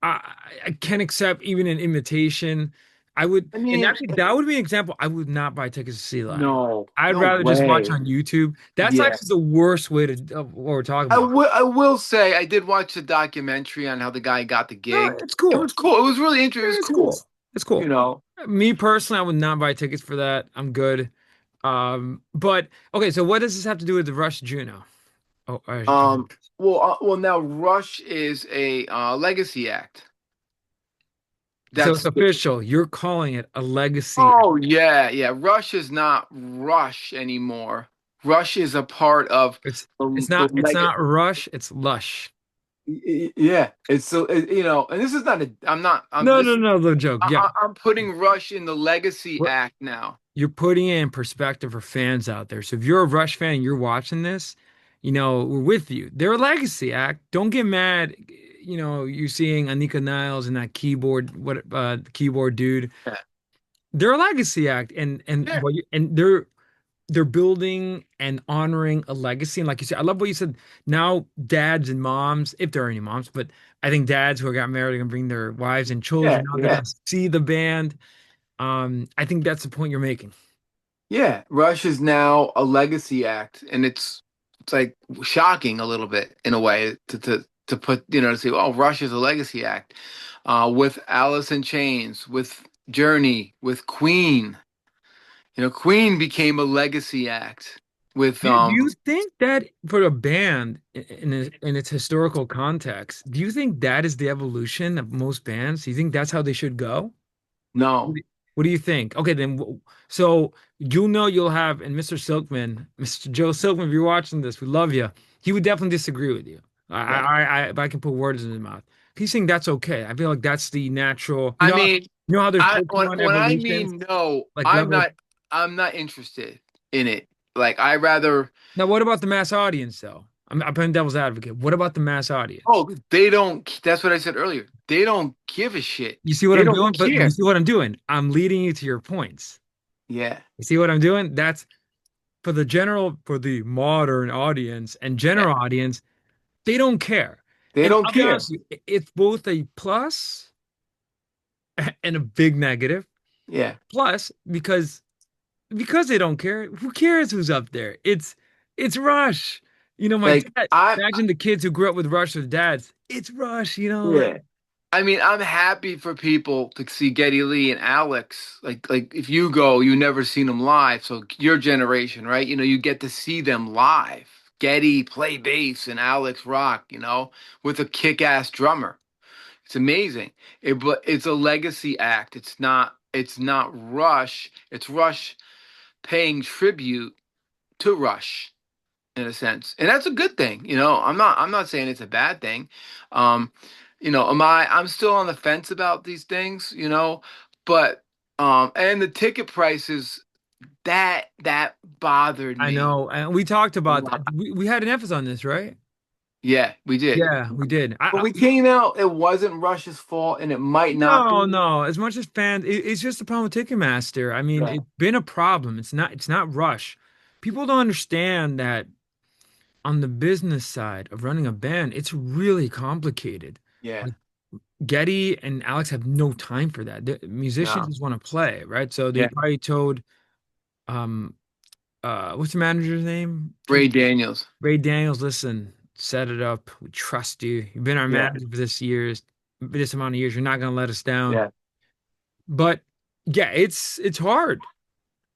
I, I can't accept even an invitation. I And mean, actually, that would be an example. I would not buy tickets to see live. no, I'd no rather just watch way. on YouTube. That's Yeah. actually the worst way to of what we're talking about. I will say I did watch the documentary on how the guy got the No, gig. it's It cool. was cool. It was really interesting. It was It's cool. cool. It's You cool. know. Me personally, I would not buy tickets for that. I'm good. But okay, so what does this have to do with the Rush Juno? Oh, Um. Well. Now Rush is a legacy act. so it's That's official. You're calling it a legacy. Oh yeah, yeah. Rush is not Rush anymore. Rush is a part of It's the it's leg. not Rush, it's Lush. Yeah, it's so and this is not a. I'm not. I'm No, no, this. no, no joke. Yeah. I'm putting Rush in the legacy What act now. you're putting it in perspective for fans out there. So if you're a Rush fan and you're watching this, we're with you. They're a legacy act. Don't get mad. You seeing Anika Niles and that keyboard dude. Yeah, They're a legacy act, yeah, and they're building and honoring a legacy. And like you said, I love what you said. Now, dads and moms, if there are any moms, but I think dads who got married are gonna bring their wives and yeah, children. Now they're yeah, gonna see the band. I think that's the point you're making. yeah. Rush is now a legacy act, and it's like shocking a little bit in a way to put to say, oh, Rush is a legacy act, with Alice in Chains, with Journey, with Queen. Queen became a legacy act with Do you think that for a band in its historical context, do you think that is the evolution of most bands? Do you think that's how they should go? no. What do you think? Okay, then, so you'll know you'll have, and Mr. Silkman, Mr. Joe Silkman, if you're watching this, we love you. He would definitely disagree with you. Yeah. If I can put words in his mouth, he's saying that's okay. I feel like that's the natural. I mean, You know how there's I when Pokemon when I evolutions, mean no, like level. I'm not interested in it. Like I rather Now, what about the mass audience, though? I'm playing devil's advocate. What about the mass audience? oh, they don't that's what I said earlier. They don't give a shit. You see what They I'm don't doing? But you care. see what I'm doing? I'm leading you to your points. Yeah. You see what I'm doing? That's for the modern audience and Yeah. general audience, they don't care. They And don't I'll be care. honest with you, it's both a plus and a big negative. Yeah. Plus, because they don't care, who cares who's up there? It's Rush. My Like dad, I imagine the kids who grew up with Rush with dads. It's Rush, like yeah. I mean, I'm happy for people to see Geddy Lee and Alex. Like if you go, you never seen them live. So your generation, right? You get to see them live. Geddy play bass and Alex rock, with a kick-ass drummer. It's amazing. But it's a legacy act. It's not Rush. It's Rush paying tribute to Rush in a sense, and that's a good thing. I'm not saying it's a bad thing. Um, I'm still on the fence about these things. But and the ticket prices that bothered I me know. And we talked a about that. lot. We had an emphasis on this, right? Yeah, we did. Yeah, we did. But we came out. It wasn't Rush's fault, and it might not No, be. no. As much as fans, it's just a problem with Ticketmaster. I mean, Yeah, it's been a problem. It's not Rush. People don't understand that on the business side of running a band, it's really complicated. yeah, Like Getty and Alex have no time for that. The musicians no, just want to play, right? So they yeah. probably told, um, what's the manager's name? Ray Daniels. Ray Daniels, listen, set it up. We trust you. You've been our Yeah, manager for this amount of years. You're not gonna let us down. yeah, But yeah, it's hard.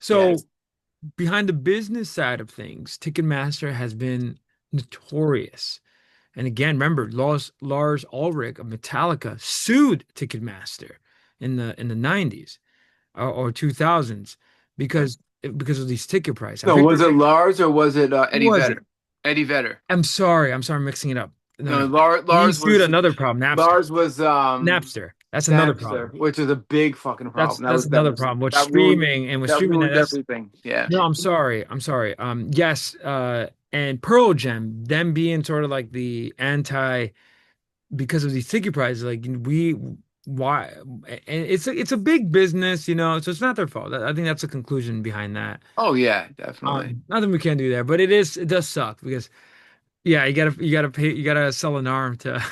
yeah, So behind the business side of things, Ticketmaster has been notorious. And again, remember, Lars Ulrich of Metallica sued Ticketmaster in the 90s or 2000s yeah. because of these ticket prices. I No, forget was it Lars or was it who Eddie was it. Vedder? Eddie Vedder. I'm sorry, I'm mixing it up. No, No, no. He Lars sued was another problem, Napster. Lars was Napster. That's another Napster, problem. which is a big fucking That's problem. That that's was that another was problem. With that ruined streaming and with that streaming, ruined that's everything. Yeah. no, I'm sorry. I'm sorry. Yes, and Pearl Jam, them being sort of like the anti because of these ticket prices, like why and it's a big business, so it's not their fault. I think that's the conclusion behind that. Oh yeah, definitely. Nothing we can do there, but it does suck because yeah, you gotta sell an arm to buy,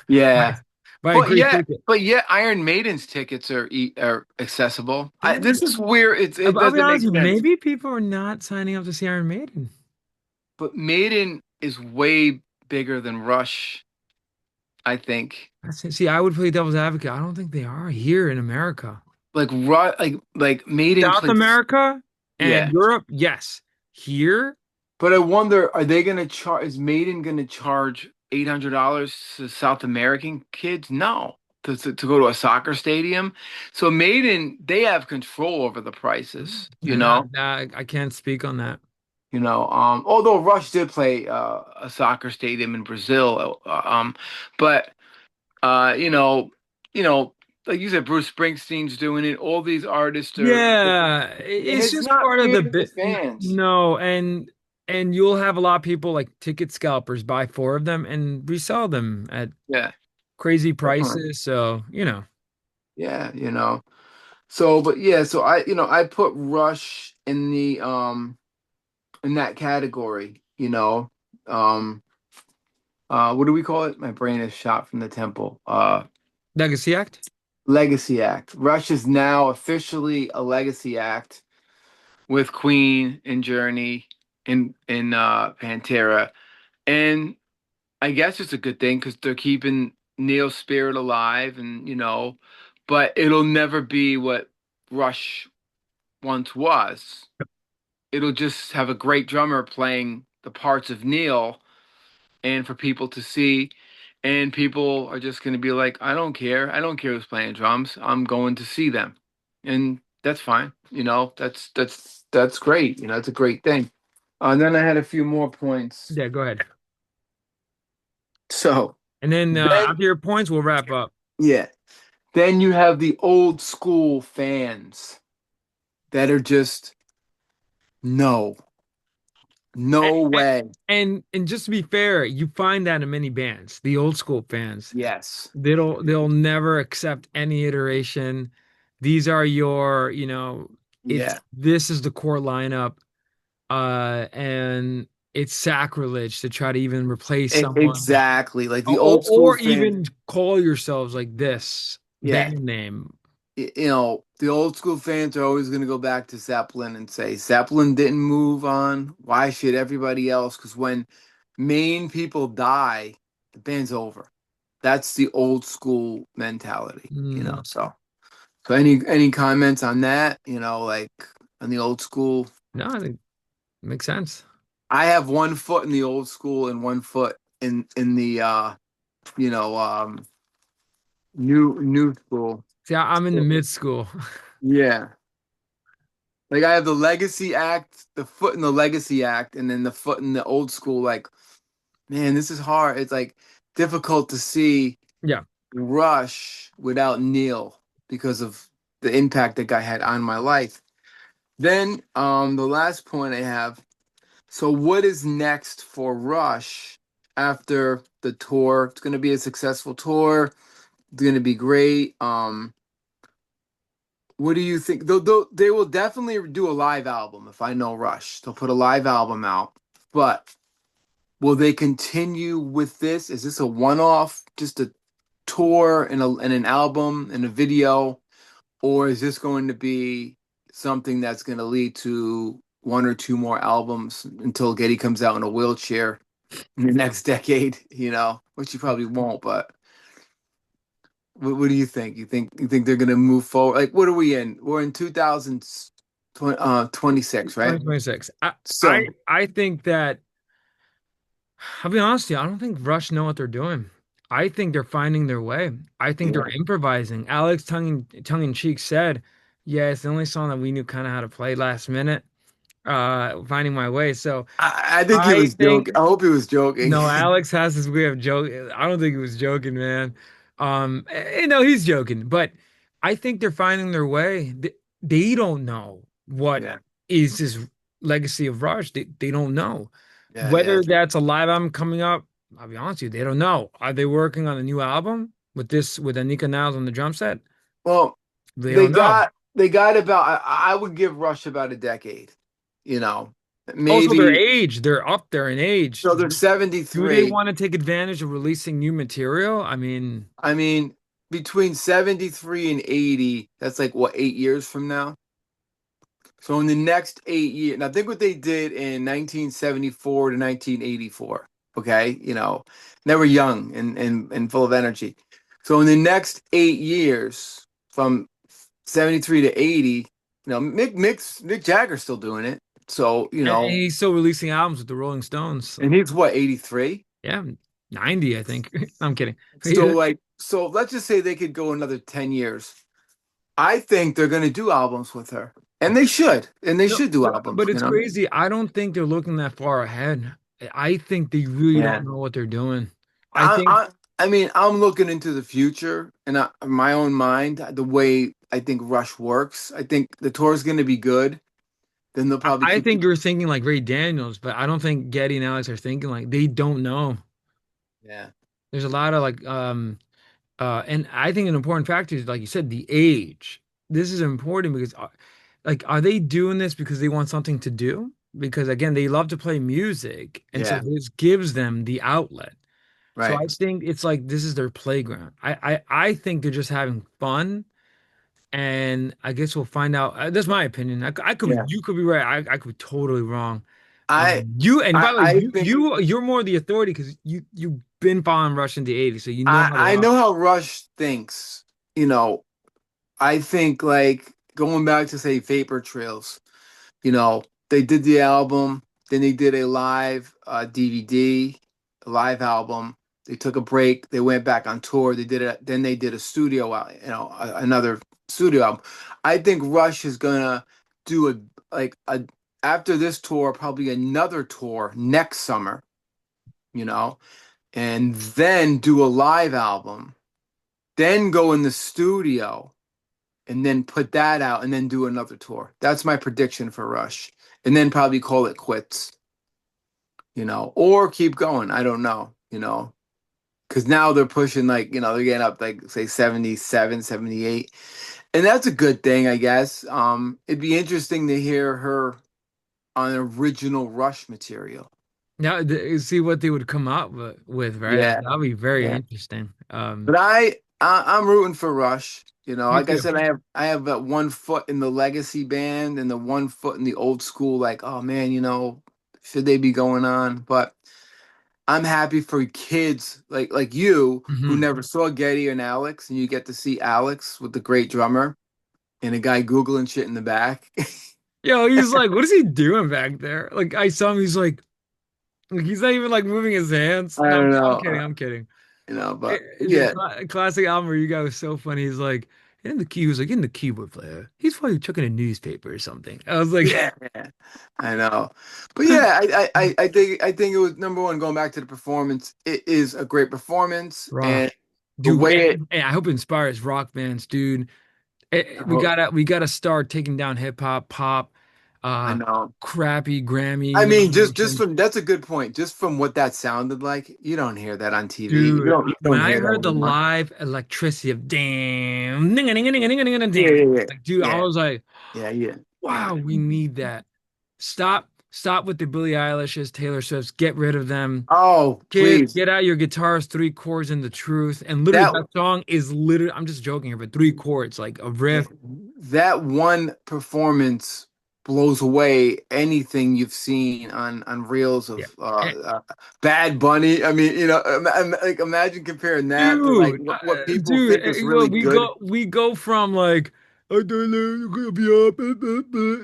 Yeah. buy a But great yeah, ticket. but yeah, Iron Maiden's tickets are accessible. Yeah. This is weird. It I'll be doesn't honest make with you, sense. maybe people are not signing up to see Iron Maiden. But Maiden is way bigger than Rush, I think. See, I would play devil's advocate. I don't think they are here in America. Like Maiden South plays. America and Yeah. Europe, yes. Here, But I wonder, are they gonna charge? Is Maiden gonna charge $800 to South American kids? No, to go to a soccer stadium. So Maiden, they have control over the prices. nah, I can't speak on that. Although Rush did play a soccer stadium in Brazil, but uh, you know, you know, like you said, Bruce Springsteen's doing it. All these artists are, Yeah, and it's it's just not part of fair the to the bit. fans. No, and you'll have a lot of people like ticket scalpers buy four of them and resell them at Yeah, crazy definitely. prices. So, Yeah, So, but yeah, so I put Rush in that category. Um, what do we call it? My brain is shot from the temple. Legacy Act. Legacy Act. Rush is now officially a legacy act with Queen and Journey and Pantera. And I guess it's a good thing because they're keeping Neil's spirit alive and but it'll never be what Rush once was. It'll just have a great drummer playing the parts of Neil and for people to see. And people are just going to be like, I don't care. I don't care who's playing drums. I'm going to see them. And that's fine. That's great. It's a great thing. And then I had a few more points. Yeah, go ahead. So And then then, after your points, we'll wrap up. yeah, then you have the old school fans that are just, no, And, no way. and just to be fair, you find that in many bands, the old school fans. Yes. They'll never accept any iteration. These are your, Yeah. this is the core lineup, and it's sacrilege to try to even replace someone Exactly. Like the or, old school or fans. even call yourselves like this Yeah. band name. The old school fans are always going to go back to Zeppelin and say Zeppelin didn't move on. Why should everybody else? Because when main people die, the band's over. That's the old school mentality. Mm, So any comments on that? Like on the old school. no, I think it makes sense. I have one foot in the old school and one foot in the you know new school. See, I'm in the mid school. Yeah. Like I have the Legacy Act, the foot in the Legacy Act, and then the foot in the old school. Like, man, this is hard. It's like difficult to see Yeah. Rush without Neil because of the impact that guy had on my life. Then, the last point I have. So, what is next for Rush after the tour? It's going to be a successful tour. It's going to be great. What do you think? They will definitely do a live album if I know Rush. They'll put a live album out. But will they continue with this? Is this a one-off, just a tour and an album and a video? Or is this going to be something that's going to lead to one or two more albums until Getty comes out in a wheelchair in the next decade, which he probably won't, but what do you think? You think they're gonna move forward? Like, what are we in? We're in 2026, right? 2026. So, I think that I'll be honest with you, I don't think Rush know what they're doing. I think they're finding their way. I think they're yeah, improvising. Alex tongue in cheek said, "Yeah, it's the only song that we knew kind of how to play last minute." Finding my way. So I think he I was think joking. I hope he was joking. no, Alex has this way of joking. I don't think he was joking, man. No, he's joking, but I think they're finding their way. They don't know what Yeah, is this legacy of Rush. They don't know yeah, yeah. whether that's a live album coming up. I'll be honest with you, they don't know. Are they working on a new album with Anika Niles on the drum set? Well, They they don't know. got about. I would give Rush about a decade. You know, Also, their maybe. age, they're up there in age. So they're Do they 73. want to take advantage of releasing new material? I mean, I mean, between 73 and 80, that's like what, 8 years from now? So in the next 8 years, now think what they did in 1974 to 1984. Okay, they were young and full of energy. So in the next 8 years, from 73 to 80, Mick Jagger's still doing it. So and he's still releasing albums with the Rolling Stones. So, and he's what, 83? yeah, 90, I think. I'm kidding. So let's just say they could go another 10 years. I think they're going to do albums with her. And they No, should do albums, but you it's know? crazy. I don't think they're looking that far ahead. I think they really Yeah. don't know what they're doing. I I, think I, I mean, I'm looking into the future and my own mind, the way I think Rush works. I think the tour is going to be good. Then they'll probably I keep, think you're thinking like Ray Daniels, but I don't think Getty and Alex are thinking like they don't know. yeah, There's a lot of like and I think an important factor is like you said, the age. This is important because like are they doing this because they want something to do? Because again, they love to play music, and so yeah, this gives them the outlet. So right. I think it's like this is their playground. I think they're just having fun, and I guess we'll find out. That's my opinion. I could be, Yeah. you could be right. I could be totally wrong. I, You and by the way, I think you're more the authority because you've been following Rush in the '80s, so you know how they I are. know how Rush thinks. You know, I think like going back to say Vapor Trails. You know, they did the album, then they did a live DVD, a live album. They took a break. They went back on tour. They did it. Then they did a studio, another studio album. I think Rush is gonna do a after this tour, probably another tour next summer. You know, and then do a live album. Then go in the studio and then put that out and then do another tour. That's my prediction for Rush. And then probably call it quits, or keep going. I don't know, because now they're pushing like, they're getting up like say 77, 78. And that's a good thing, I guess. It'd be interesting to hear her on original Rush material. Now, see what they would come out with, right? Like Yeah, that'll be very yeah. interesting. But I'm rooting for Rush. Me Like I too. said, I have that one foot in the legacy band and the one foot in the old school. Like, oh man, should they be going on? But I'm happy for kids like you who Hmm. never saw Getty and Alex, and you get to see Alex with the great drummer and a guy googling shit in the back. Yo, he's like, what is he doing back there? Like I saw him, he's like he's not even like moving his hands. I No, don't I'm know, kidding. I'm kidding. but It's a yeah, classic album where you guy was so funny. He's like, he was like, in the keyboard player. He's probably checking a newspaper or something. I was like, yeah, yeah. I know, but yeah, I think it was number one. Going back to the performance, it is a great performance, rock, and the dude. way it. And I hope it inspires rock bands, dude. We Oh, gotta start taking down hip hop, pop, I uh, know. crappy I Grammy mean, just nominations. from that's a good point. Just from what that sounded like, you don't hear that on TV. You Dude, don't you when don't I hear that heard the anymore. live electricity of damn, ding, ding, ding, ding, ding, ding, Yeah, ding, yeah, like, dude, I yeah, was like, yeah, yeah, yeah. wow, we need that. Stop with the Billie Eilish's, Taylor Swift's. Get rid of them. Oh, Kids, please. get out your guitars, three chords and the truth. And literally, That that song is literally, I'm just joking here, but three chords, like a yeah, riff. that one performance blows away anything you've seen on reels Yeah. of Bad Bunny. I mean, like imagine comparing that to like Dude, what people dude, think is well, really good. we go from like I don't know, you're gonna be up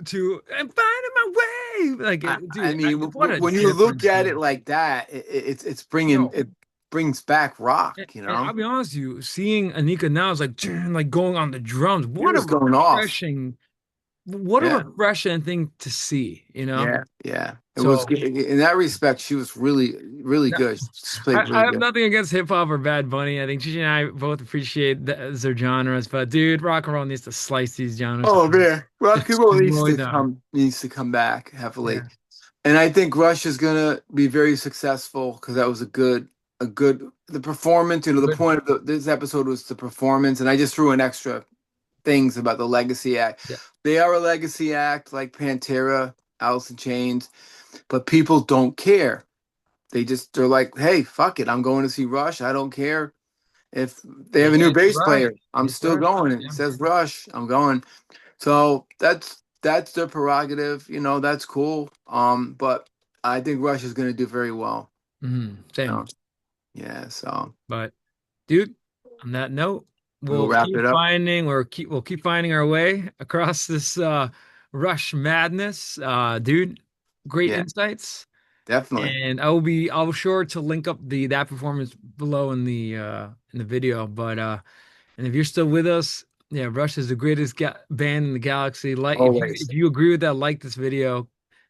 to I'm finding my way. Like, I dude, mean, what a when you look difference, at it dude. like that, it's bringing Yo, it brings back rock. and I'll be honest with you, seeing Anika now is like like going on the drums. He was going off. What a Yeah, refreshing thing to see, you know? yeah, yeah. It was So. in that respect, she was really, really No, good. She played I really have good. nothing against hip hop or Bad Bunny. I think Cheech and I both appreciate their genres, but dude, rock and roll needs to slice these genres Oh and man, Rock and roll destroy them. needs to come back heavily, Yeah, and I think Rush is gonna be very successful because that was a good the performance. The good. point of this episode was the performance, and I just threw in extra things about the Legacy Act. Yeah, They are a legacy act like Pantera, Alice in Chains, but people don't care. They're like, hey, fuck it, I'm going to see Rush. I don't care if they have yeah, a new it's bass Rush. player. I'm It's still Rush. going. It Yeah. says Rush. I'm going. So that's their prerogative. That's cool. But I think Rush is going to do very well. Same. You Yeah. So But dude, on that note, we'll wrap it up. we'll keep finding our way across this Rush madness. Dude, great Yeah, insights. definitely. And I'll be sure to link up the that performance below in the video. But and if you're still with us, Yeah, Rush is the greatest ga band in the galaxy. Like, Always. if you agree with that, like this video.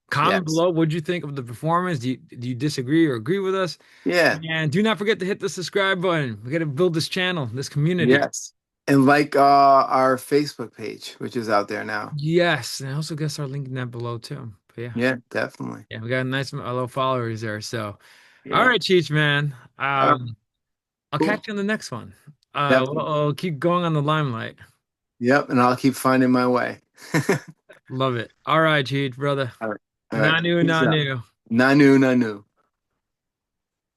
Comment Yes. below what you think of the performance. Do you disagree or agree with us? Yeah. And do not forget to hit the subscribe button. We got to build this channel, this community. Yes. And like our Facebook page, which is out there now. Yes, and I also guess our link in that below too. But yeah, Yeah, definitely. yeah, we got a nice little followers there. So, all Yeah. right, Cheech, man. All right, I'll cool. catch you on the next one. Definitely. We'll keep going on the limelight. Yep. And I'll keep finding my way. Love it. All right, Cheech, brother. All right. All right. Nanu, Peace out. nanu. Nanu, nanu.